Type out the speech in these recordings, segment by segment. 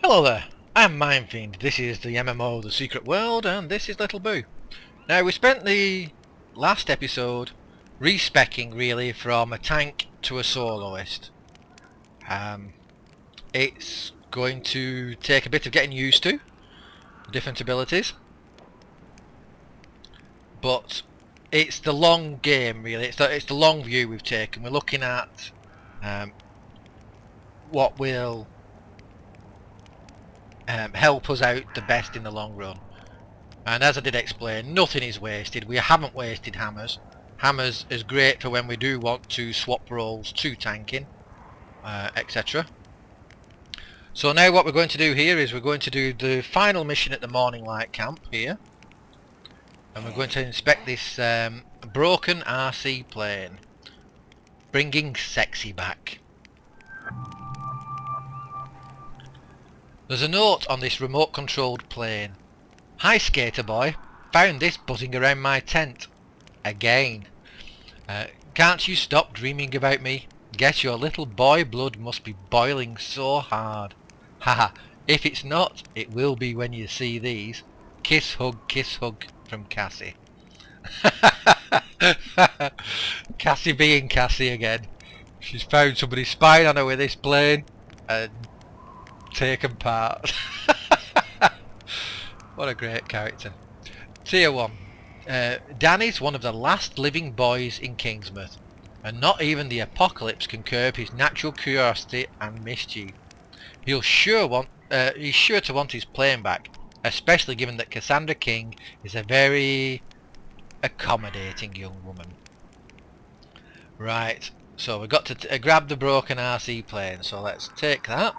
Hello there, I'm Minefiend. This is the MMO The Secret World, and this is Little Boo. Now, we spent the last episode respecking really from a tank to a soloist. It's going to take a bit of getting used to, different abilities, but it's the long game really, it's the long view we've taken. We're looking at what will help us out the best in the long run. And as I did explain, nothing is wasted. We haven't wasted hammers. Hammers is great for when we do want to swap roles to tanking, etc. So now what we're going to do here is we're going to do the final mission at the Morning Light camp here. And we're going to inspect this broken RC plane. Bringing sexy back. There's a note on this remote controlled plane. Hi skater boy, found this buzzing around my tent. Again. Can't you stop dreaming about me? Guess your little boy blood must be boiling so hard. Haha, if it's not, it will be when you see these. Kiss hug from Cassie. Cassie being Cassie again. She's found somebody spying on her with this plane and taken part. What a great character. Tier 1. Danny's one of the last living boys in Kingsmouth, and not even the apocalypse can curb his natural curiosity and mischief. He's sure to want his plane back, especially given that Cassandra King is a very accommodating young woman. Right, so we've got to grab the broken RC plane, so let's take that.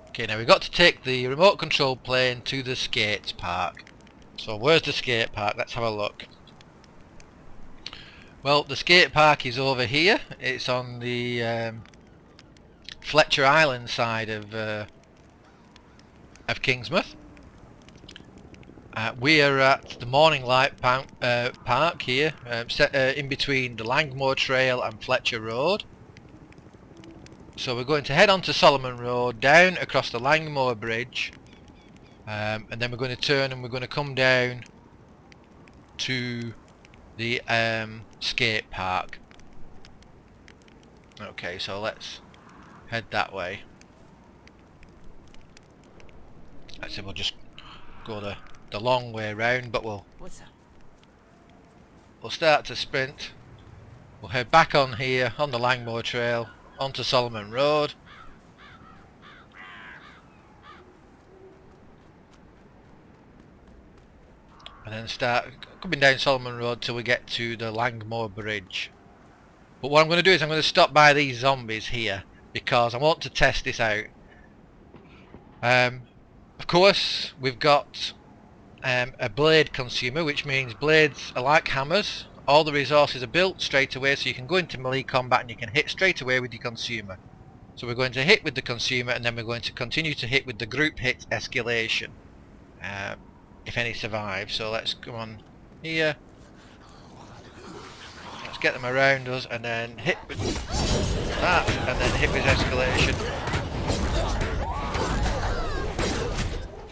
Okay, now we've got to take the remote control plane to the skates park. So where's the skate park? Let's have a look. Well, the skate park is over here. It's on the Fletcher Island side of Kingsmouth. We are at the Morning Light park here, in between the Langmore Trail and Fletcher Road. So we're going to head on to Solomon Road, down across the Langmore Bridge, and then we're going to turn and we're going to come down to the skate park. Okay, so let's head that way. I said we'll just go the long way round, but we'll start to sprint. We'll head back on here on the Langmore Trail onto Solomon Road. And then start coming down Solomon Road till we get to the Langmore Bridge. But what I'm going to do is I'm going to stop by these zombies here because I want to test this out. Of course we've got a blade consumer, which means blades are like hammers. All the resources are built straight away, so you can go into melee combat and you can hit straight away with your consumer. So we're going to hit with the consumer, and then we're going to continue to hit with the group hit escalation, if any survive. So let's come on here. Let's get them around us, and then hit with that, and then hit with escalation.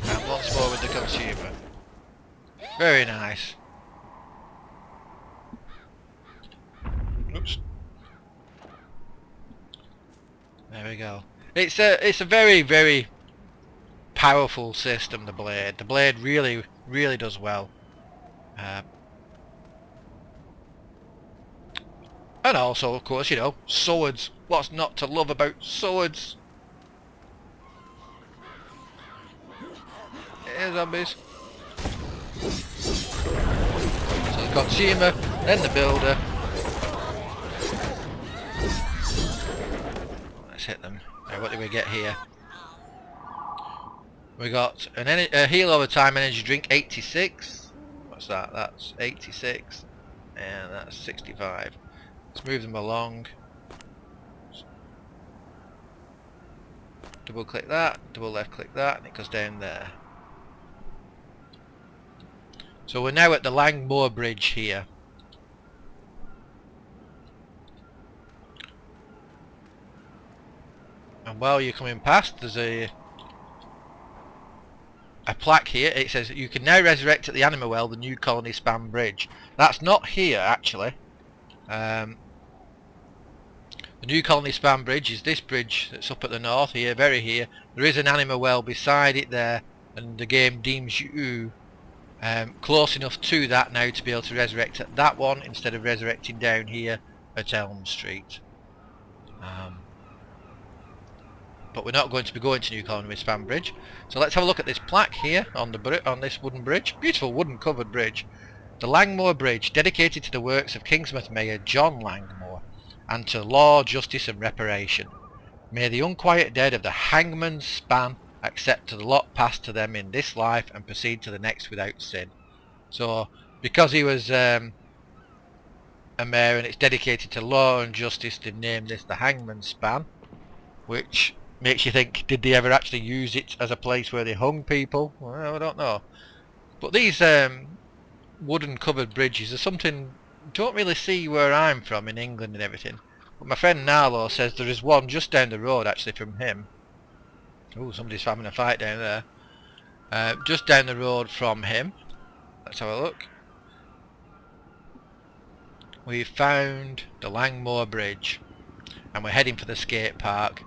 And once more with the consumer. Very nice. Oops. There we go. It's a very, very powerful system, the blade. The blade really, really does well. And also, of course, you know, swords. What's not to love about swords? Here, zombies. So the consumer, then the builder. Let's hit them. Now, what do we get here? We got a heal over time energy drink, 86. What's that? That's 86. And that's 65. Let's move them along. Double click that, double left click that, and it goes down there. So we're now at the Langmore Bridge here. And while you're coming past, there's a plaque here. It says you can now resurrect at the Animal Well the New Colony Span Bridge. That's not here actually. The New Colony Span Bridge is this bridge that's up at the north here, very here. There is an Animal Well beside it there, and the game deems you close enough to that now to be able to resurrect at that one instead of resurrecting down here at Elm Street. But we're not going to be going to New Colony Span Bridge. So let's have a look at this plaque here on this wooden bridge. Beautiful wooden covered bridge. The Langmore Bridge, dedicated to the works of Kingsmouth Mayor John Langmore, and to law, justice and reparation. May the unquiet dead of the hangman's span accept the lot passed to them in this life and proceed to the next without sin. So, because he was a mayor and it's dedicated to law and justice, they've named this the hangman's span, which makes you think, did they ever actually use it as a place where they hung people? Well, I don't know. But these wooden covered bridges are something you don't really see where I'm from in England and everything. But my friend Narlo says there is one just down the road actually from him. Oh, somebody's having a fight down there. Just down the road from him. Let's have a look. We've found the Langmore Bridge and we're heading for the skate park.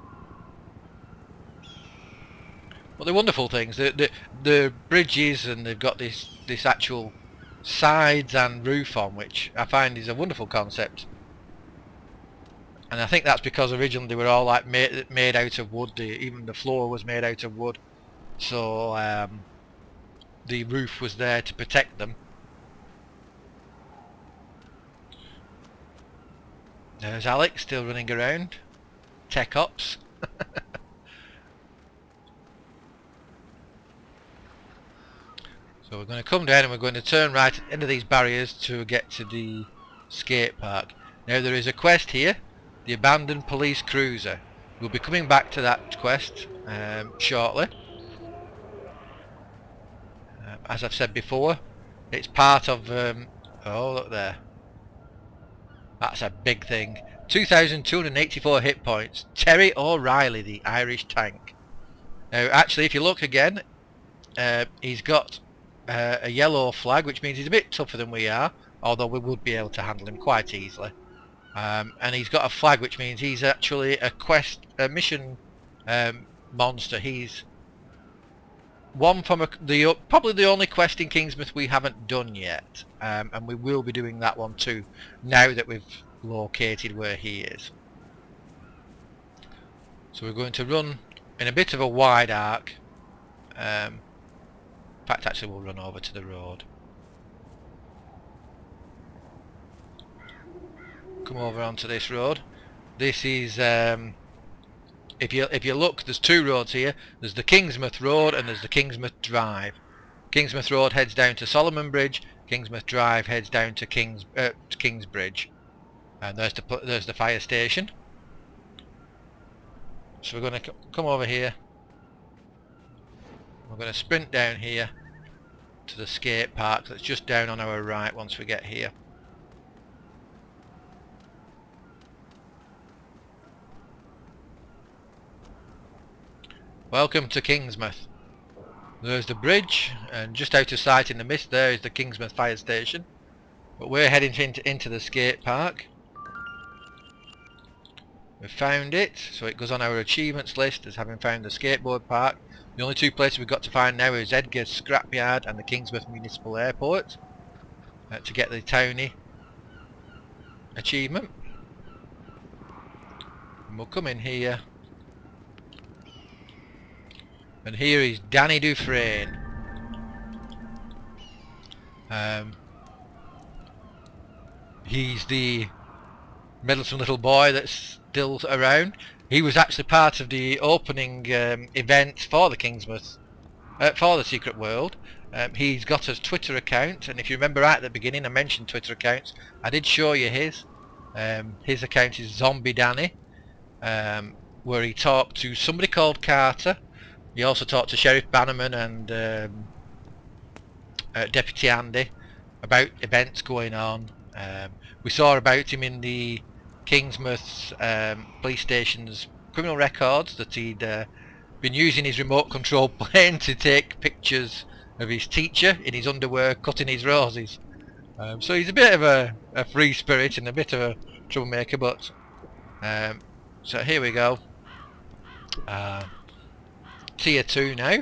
But the wonderful things, the bridges, and they've got this actual sides and roof on, which I find is a wonderful concept. And I think that's because originally they were all like made out of wood. Even the floor was made out of wood, so the roof was there to protect them. There's Alex still running around. Tech Ops. So we're going to come down and we're going to turn right at the end of these barriers to get to the skate park. Now there is a quest here, the abandoned police cruiser. We'll be coming back to that quest shortly. As I've said before, it's part of... oh, look there. That's a big thing. 2,284 hit points. Terry O'Reilly, the Irish tank. Now actually, if you look again, he's got a yellow flag, which means he's a bit tougher than we are, although we would be able to handle him quite easily. And he's got a flag, which means he's actually a mission monster. He's one from probably the only quest in Kingsmouth we haven't done yet, and we will be doing that one too now that we've located where he is. So we're going to run in a bit of a wide arc. In fact, actually we'll run over to the road. Come over onto this road. This is if you look, there's two roads here. There's the Kingsmouth Road and there's the Kingsmouth Drive. Kingsmouth Road heads down to Solomon Bridge. Kingsmouth Drive heads down to Kingsbridge. And there's the fire station. So we're going to come over here. We're going to sprint down here to the skate park that's just down on our right once we get here. Welcome to Kingsmouth. There's the bridge, and just out of sight in the mist there is the Kingsmouth fire station. But we're heading into the skate park. We've found it, so it goes on our achievements list as having found the skateboard park. The only two places we've got to find now is Edgar's Scrapyard and the Kingsmouth Municipal Airport to get the townie achievement. And we'll come in here. And here is Danny Dufresne. He's the meddlesome little boy that's still around. He was actually part of the opening event for the Kingsmouth, for the Secret World. He's got a Twitter account, and if you remember right at the beginning I mentioned Twitter accounts. I did show you his. His account is Zombie Danny, where he talked to somebody called Carter. He also talked to Sheriff Bannerman and Deputy Andy about events going on. We saw about him in the Kingsmouth police station's criminal records that he'd been using his remote control plane to take pictures of his teacher in his underwear cutting his roses. So he's a bit of a free spirit and a bit of a troublemaker, but so here we go. Tier 2 now.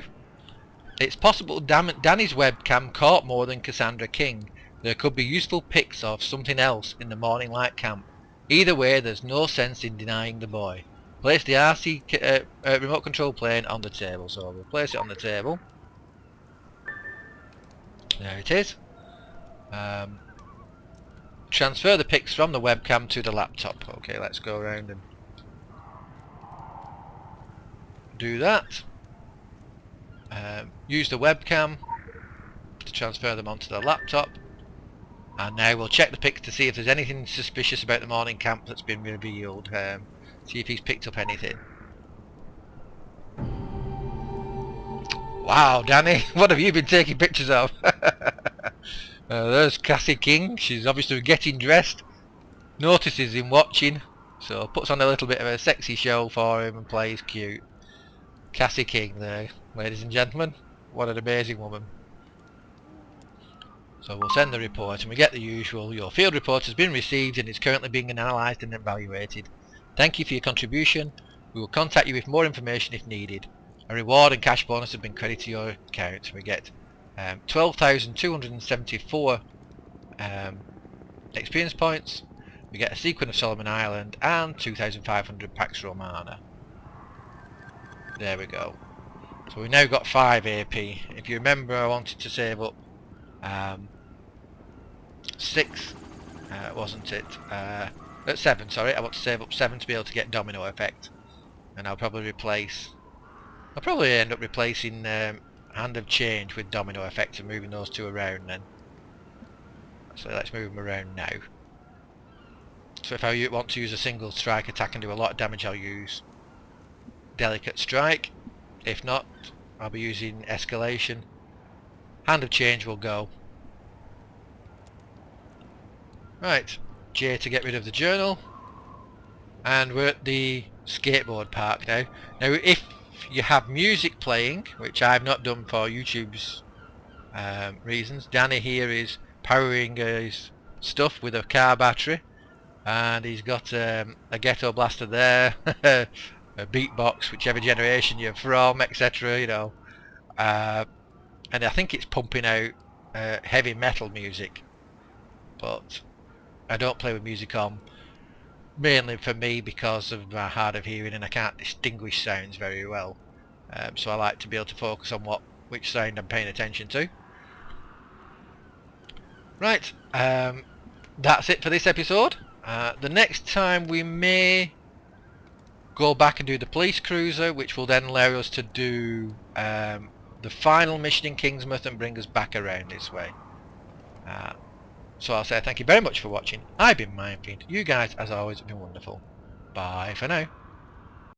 It's possible Danny's webcam caught more than Cassandra King. There could be useful pics of something else in the morning light camp. Either way, there's no sense in denying the boy. Place the RC remote control plane on the table. So we'll place it on the table. There it is. Transfer the pics from the webcam to the laptop. Okay, let's go around and do that. Use the webcam to transfer them onto the laptop. And now we'll check the pics to see if there's anything suspicious about the morning camp that's been revealed. See if he's picked up anything. Wow, Danny, what have you been taking pictures of? There's Cassie King. She's obviously getting dressed. Notices him watching, so puts on a little bit of a sexy show for him and plays cute. Cassie King there, ladies and gentlemen. What an amazing woman. So we'll send the report and we get the usual. Your field report has been received and is currently being analysed and evaluated. Thank you for your contribution. We will contact you with more information if needed. A reward and cash bonus have been credited to your account. We get 12,274 experience points. We get a sequin of Solomon Island and 2,500 Pax Romana. There we go. So we've now got 5 AP. If you remember, I wanted to save up 6, wasn't it? 7, sorry. I want to save up 7 to be able to get domino effect. And I'll probably end up replacing Hand of Change with domino effect and moving those 2 around then. So let's move them around now. So if I want to use a single strike attack and do a lot of damage, I'll use Delicate Strike. If not, I'll be using Escalation. Hand of Change will go. Right, J to get rid of the journal. And we're at the skateboard park now. Now if you have music playing, which I've not done for YouTube's reasons, Danny here is powering his stuff with a car battery. And he's got a ghetto blaster there, a beatbox, whichever generation you're from, etc. You know, and I think it's pumping out heavy metal music. But I don't play with music on, mainly for me because of my hard of hearing and I can't distinguish sounds very well. So I like to be able to focus on which sound I'm paying attention to. Right, that's it for this episode. The next time we may go back and do the police cruiser, which will then allow us to do the final mission in Kingsmouth and bring us back around this way. So I'll say thank you very much for watching. I've been Minefiend. You guys, as always, have been wonderful. Bye for now.